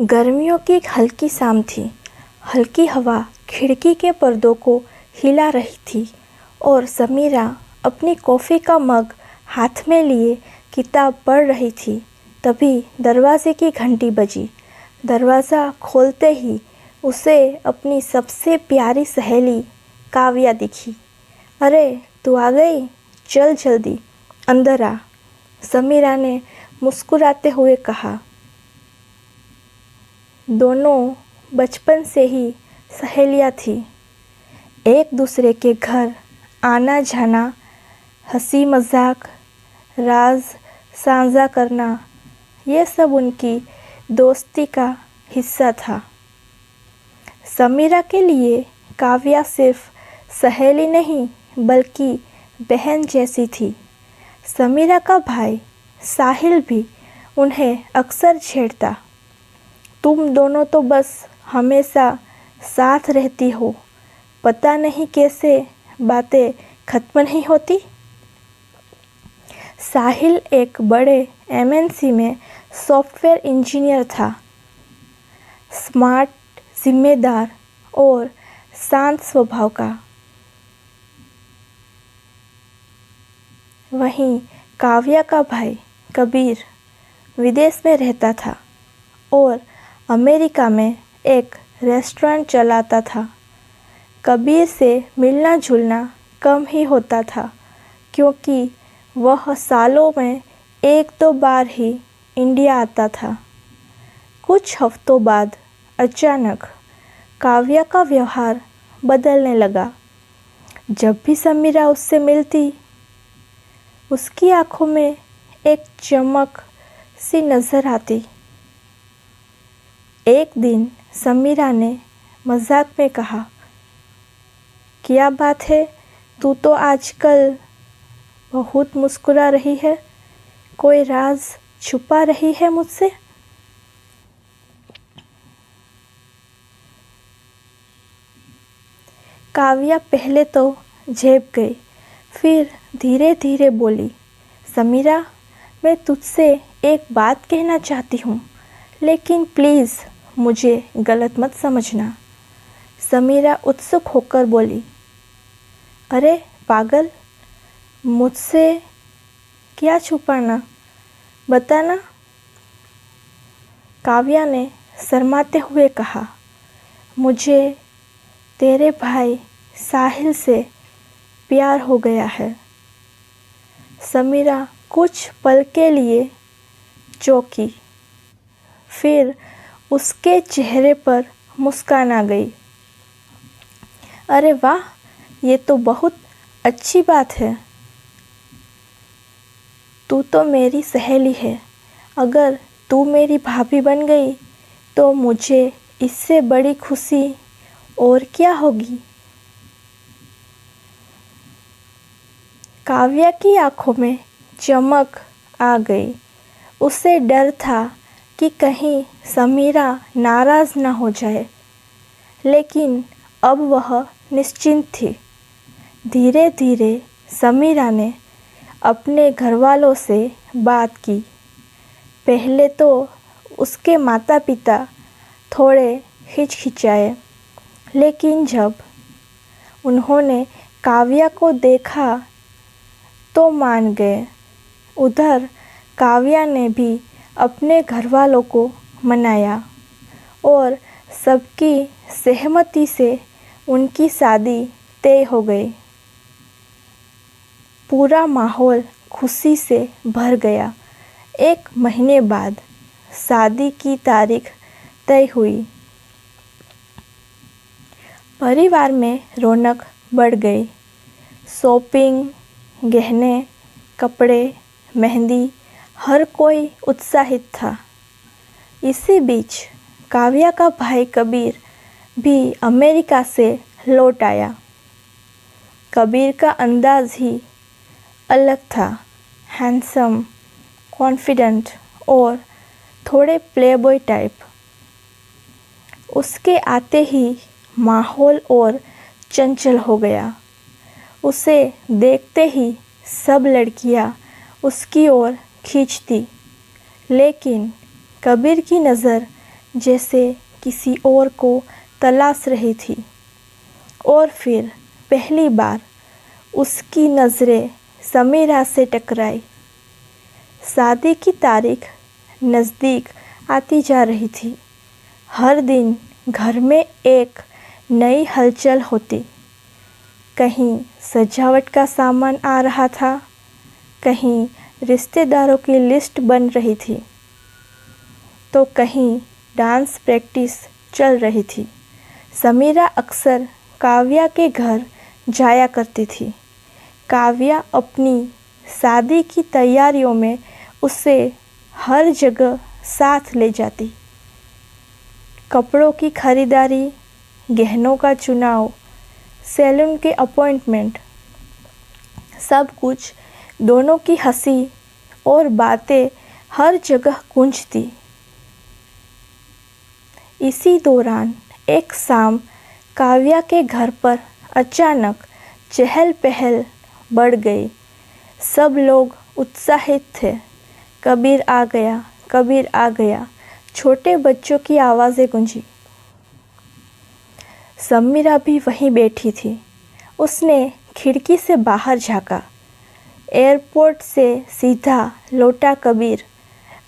गर्मियों की एक हल्की शाम थी। हल्की हवा खिड़की के पर्दों को हिला रही थी और समीरा अपनी कॉफ़ी का मग हाथ में लिए किताब पढ़ रही थी। तभी दरवाजे की घंटी बजी। दरवाज़ा खोलते ही उसे अपनी सबसे प्यारी सहेली काव्या दिखी। अरे तू आ गई, चल जल्दी अंदर आ, समीरा ने मुस्कुराते हुए कहा। दोनों बचपन से ही सहेलियाँ थीं। एक दूसरे के घर आना जाना, हंसी मजाक, राज साझा करना, ये सब उनकी दोस्ती का हिस्सा था। समीरा के लिए काव्या सिर्फ सहेली नहीं बल्कि बहन जैसी थी। समीरा का भाई साहिल भी उन्हें अक्सर छेड़ता। तुम दोनों तो बस हमेशा साथ रहती हो, पता नहीं कैसे बातें खत्म नहीं होती। साहिल एक बड़े एमएनसी में सॉफ्टवेयर इंजीनियर था। स्मार्ट, जिम्मेदार और शांत स्वभाव का। वहीं काव्या का भाई कबीर विदेश में रहता था और अमेरिका में एक रेस्टोरेंट चलाता था। कबीर से मिलना जुलना कम ही होता था क्योंकि वह सालों में एक दो बार ही इंडिया आता था। कुछ हफ्तों बाद अचानक काव्या का व्यवहार बदलने लगा। जब भी समीरा उससे मिलती, उसकी आंखों में एक चमक सी नज़र आती। एक दिन समीरा ने मजाक में कहा, क्या बात है, तू तो आजकल बहुत मुस्कुरा रही है, कोई राज छुपा रही है मुझसे? काव्या पहले तो झेप गई, फिर धीरे धीरे बोली, समीरा, मैं तुझसे एक बात कहना चाहती हूँ, लेकिन प्लीज़ मुझे गलत मत समझना। समीरा उत्सुक होकर बोली, अरे पागल, मुझसे क्या छुपाना, बताना। काव्या ने शर्माते हुए कहा, मुझे तेरे भाई साहिल से प्यार हो गया है। समीरा कुछ पल के लिए चौंकी, फिर उसके चेहरे पर मुस्कान आ गई। अरे वाह, ये तो बहुत अच्छी बात है। तू तो मेरी सहेली है, अगर तू मेरी भाभी बन गई तो मुझे इससे बड़ी खुशी और क्या होगी। काव्या की आंखों में चमक आ गई। उसे डर था कि कहीं समीरा नाराज़ न हो जाए, लेकिन अब वह निश्चिंत थी। धीरे धीरे समीरा ने अपने घरवालों से बात की। पहले तो उसके माता पिता थोड़े हिचकिचाए, लेकिन जब उन्होंने काव्या को देखा तो मान गए। उधर काव्या ने भी अपने घरवालों को मनाया और सबकी सहमति से उनकी शादी तय हो गई। पूरा माहौल खुशी से भर गया। एक महीने बाद शादी की तारीख तय हुई। परिवार में रौनक बढ़ गई। शॉपिंग, गहने, कपड़े, मेहंदी, हर कोई उत्साहित था। इसी बीच काव्या का भाई कबीर भी अमेरिका से लौट आया। कबीर का अंदाज ही अलग था, हैंडसम, कॉन्फिडेंट और थोड़े प्लेबॉय टाइप। उसके आते ही माहौल और चंचल हो गया। उसे देखते ही सब लड़कियां उसकी ओर खींचती, लेकिन कबीर की नज़र जैसे किसी और को तलाश रही थी। और फिर पहली बार उसकी नज़रें समीरा से टकराई। शादी की तारीख नज़दीक आती जा रही थी। हर दिन घर में एक नई हलचल होती। कहीं सजावट का सामान आ रहा था, कहीं रिश्तेदारों की लिस्ट बन रही थी, तो कहीं डांस प्रैक्टिस चल रही थी। समीरा अक्सर काव्या के घर जाया करती थी। काव्या अपनी शादी की तैयारियों में उसे हर जगह साथ ले जाती। कपड़ों की खरीदारी, गहनों का चुनाव, सैलून के अपॉइंटमेंट, सब कुछ। दोनों की हंसी और बातें हर जगह गूंजती। इसी दौरान एक शाम काव्या के घर पर अचानक चहल पहल बढ़ गई। सब लोग उत्साहित थे। कबीर आ गया, कबीर आ गया, छोटे बच्चों की आवाज़ें गूंजी। समीरा भी वहीं बैठी थी। उसने खिड़की से बाहर झाँका। एयरपोर्ट से सीधा लौटा कबीर,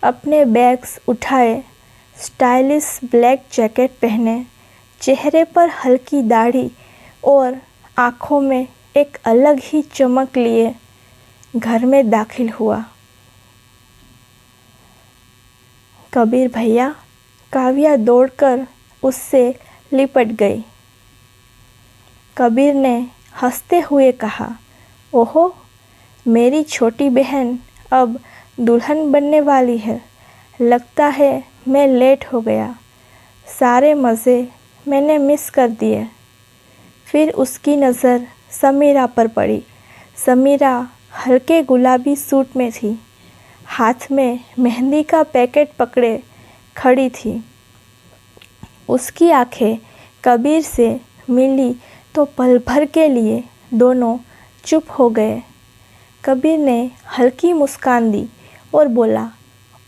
अपने बैग्स उठाए, स्टाइलिश ब्लैक जैकेट पहने, चेहरे पर हल्की दाढ़ी और आँखों में एक अलग ही चमक लिए घर में दाखिल हुआ। कबीर भैया, काव्या दौड़कर उससे लिपट गई। कबीर ने हंसते हुए कहा, ओहो, मेरी छोटी बहन अब दुल्हन बनने वाली है। लगता है मैं लेट हो गया। सारे मज़े मैंने मिस कर दिए। फिर उसकी नज़र समीरा पर पड़ी। समीरा हल्के गुलाबी सूट में थी, हाथ में मेहंदी का पैकेट पकड़े खड़ी थी। उसकी आंखें कबीर से मिली तो पल भर के लिए दोनों चुप हो गए। कबीर ने हल्की मुस्कान दी और बोला,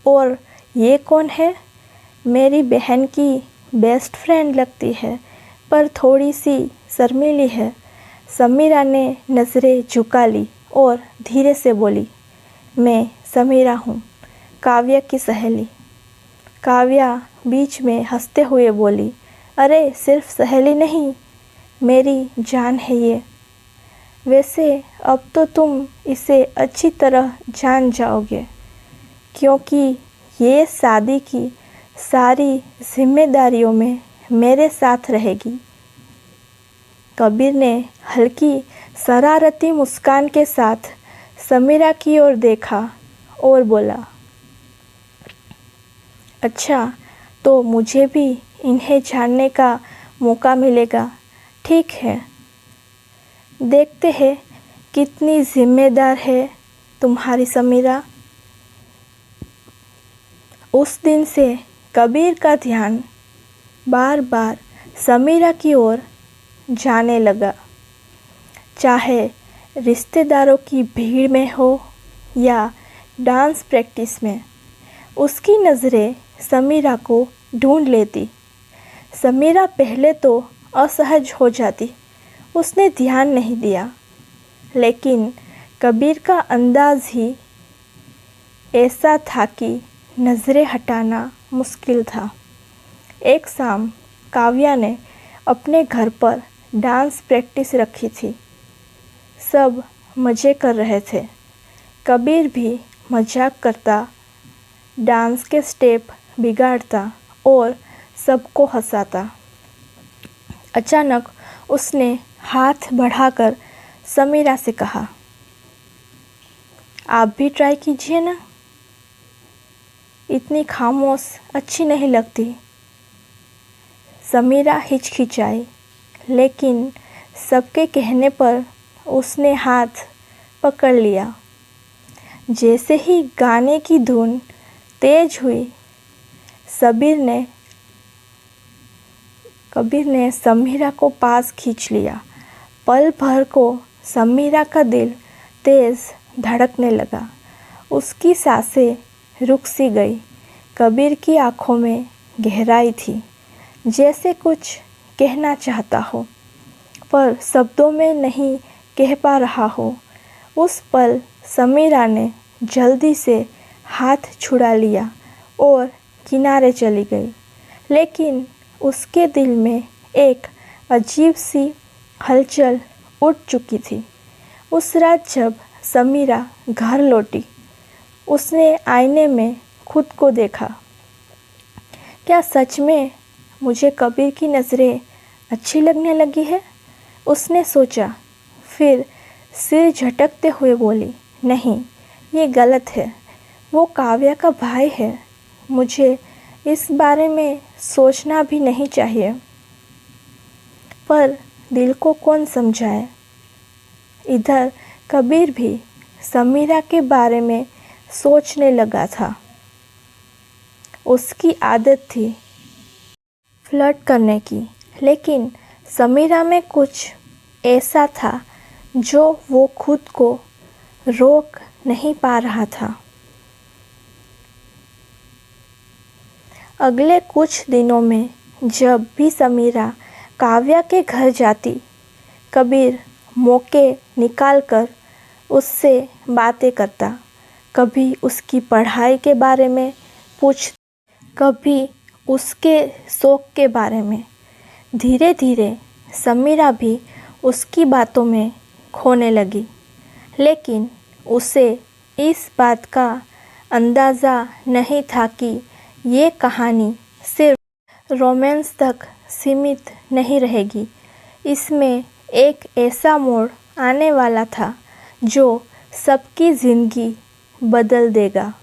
और ये कौन है? मेरी बहन की बेस्ट फ्रेंड लगती है, पर थोड़ी सी शर्मीली है। समीरा ने नज़रें झुका ली और धीरे से बोली, मैं समीरा हूँ, काव्या की सहेली। काव्या बीच में हंसते हुए बोली, अरे सिर्फ सहेली नहीं, मेरी जान है ये। वैसे अब तो तुम इसे अच्छी तरह जान जाओगे, क्योंकि ये शादी की सारी जिम्मेदारियों में मेरे साथ रहेगी। कबीर ने हल्की शरारती मुस्कान के साथ समीरा की ओर देखा और बोला, अच्छा, तो मुझे भी इन्हें जानने का मौका मिलेगा। ठीक है, देखते हैं कितनी जिम्मेदार है तुम्हारी समीरा। उस दिन से कबीर का ध्यान बार बार समीरा की ओर जाने लगा। चाहे रिश्तेदारों की भीड़ में हो या डांस प्रैक्टिस में, उसकी नज़रें समीरा को ढूंढ लेती। समीरा पहले तो असहज हो जाती, उसने ध्यान नहीं दिया, लेकिन कबीर का अंदाज़ ही ऐसा था कि नज़रें हटाना मुश्किल था। एक शाम काव्या ने अपने घर पर डांस प्रैक्टिस रखी थी। सब मज़े कर रहे थे। कबीर भी मजाक करता, डांस के स्टेप बिगाड़ता और सबको हंसाता। अचानक उसने हाथ बढ़ाकर समीरा से कहा, आप भी ट्राई कीजिए ना, इतनी खामोश अच्छी नहीं लगती। समीरा हिचकिचाई, लेकिन सबके कहने पर उसने हाथ पकड़ लिया। जैसे ही गाने की धुन तेज हुई, कबीर ने समीरा को पास खींच लिया। पल भर को समीरा का दिल तेज धड़कने लगा। उसकी सांसें रुक सी गई। कबीर की आंखों में गहराई थी, जैसे कुछ कहना चाहता हो पर शब्दों में नहीं कह पा रहा हो। उस पल समीरा ने जल्दी से हाथ छुड़ा लिया और किनारे चली गई, लेकिन उसके दिल में एक अजीब सी हलचल उठ चुकी थी। उस रात जब समीरा घर लौटी, उसने आईने में खुद को देखा। क्या सच में मुझे कबीर की नज़रें अच्छी लगने लगी है? उसने सोचा। फिर सिर झटकते हुए बोली, नहीं, ये गलत है। वो काव्या का भाई है। मुझे इस बारे में सोचना भी नहीं चाहिए। पर दिल को कौन समझाए? इधर कबीर भी समीरा के बारे में सोचने लगा था। उसकी आदत थी फ्लर्ट करने की, लेकिन समीरा में कुछ ऐसा था जो वो खुद को रोक नहीं पा रहा था। अगले कुछ दिनों में जब भी समीरा काव्या के घर जाती, कबीर मौके निकालकर उससे बातें करता। कभी उसकी पढ़ाई के बारे में पूछता, कभी उसके शौक़ के बारे में। धीरे धीरे समीरा भी उसकी बातों में खोने लगी, लेकिन उसे इस बात का अंदाज़ा नहीं था कि ये कहानी सिर्फ रोमांस तक सीमित नहीं रहेगी। इसमें एक ऐसा मोड़ आने वाला था जो सबकी ज़िंदगी बदल देगा।